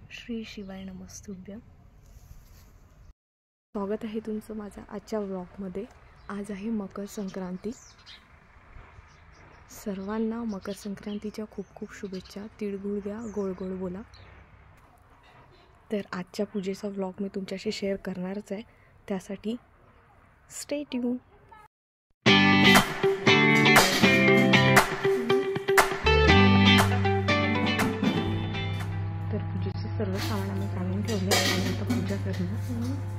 श्री शिवाय नमस्तुभ्यं। स्वागत आहे तुमचं माझ्या आजच्या व्लॉगमध्ये। आज आहे मकर संक्रांती। सर्वांना मकर संक्रांतीच्या खूप खूप शुभेच्छा। तिळगुळ द्या, गोड गोड बोला। तर आजच्या पूजेचा व्लॉग मी तुमच्याशी शेअर करणारच आहे, त्यासाठी स्टे ट्यून। तर पूजेचे सर्व सामान आम्ही काढून ठेवले आणि आता पूजा करणार।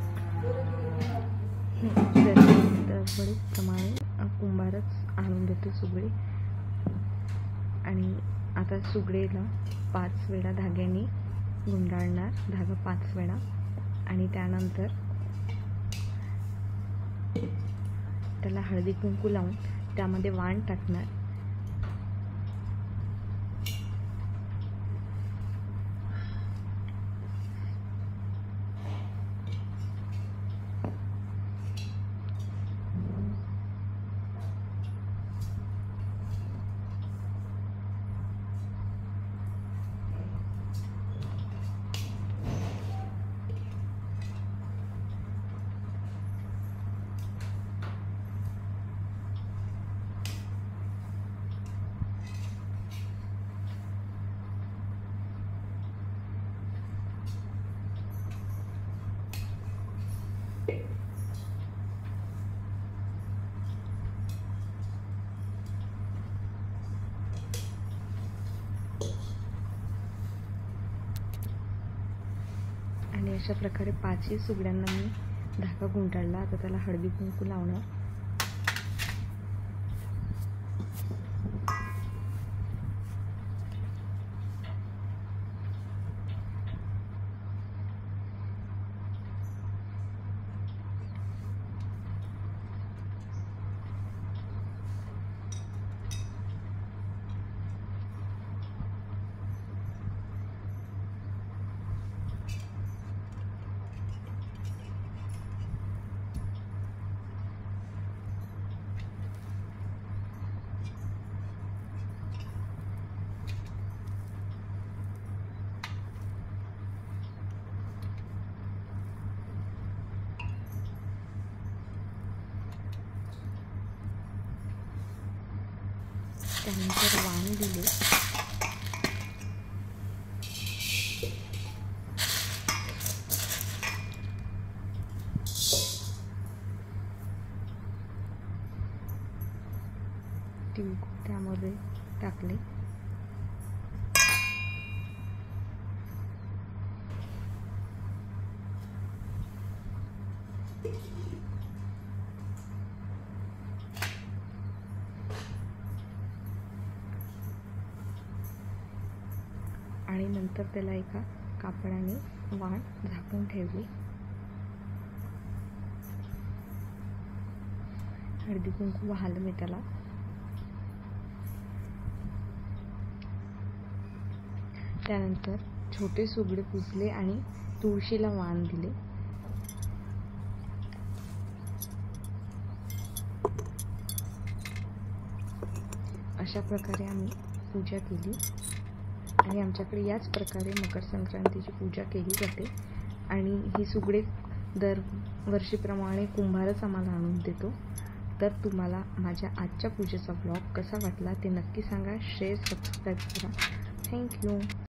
प्रमाणे कुंभारच आणून देते सुगडे, आणि आता सुगडेला 5 वेळा धाग्याने गुंडाळणार, धागा 5 वेळा, आणि त्यानंतर त्याला हळदी कुंकू लावून त्यामध्ये वाण टाकणार। आणि अशा प्रकारे 5ही सुगड्यांना मी धागा गुंडाळला। आता त्याला हळदी कुंकू लावणार। त्यानंतर वाण दिले। तिळगुळ त्यामध्ये टाकले। आणि नंतर त्याला एका कापडाने वाण झाकून ठेवले। हळदी कुंकू वाहलं मी त्याला। त्यानंतर छोटे सुगडे पुजले आणि तुळशीला वाण दिले। अशा प्रकारे आम्ही पूजा केली, आणि आमच्याकडे याच प्रकारे मकर संक्रांतीची पूजा केली जाते। आणि ही सुगडे दरवर्षीप्रमाणे कुंभारच आम्हाला आणून देतो। तर तुम्हाला माझ्या आजच्या पूजेचा ब्लॉग कसा वाटला ते नक्की सांगा। शेअर, सबस्क्राईब करा। थँक्यू।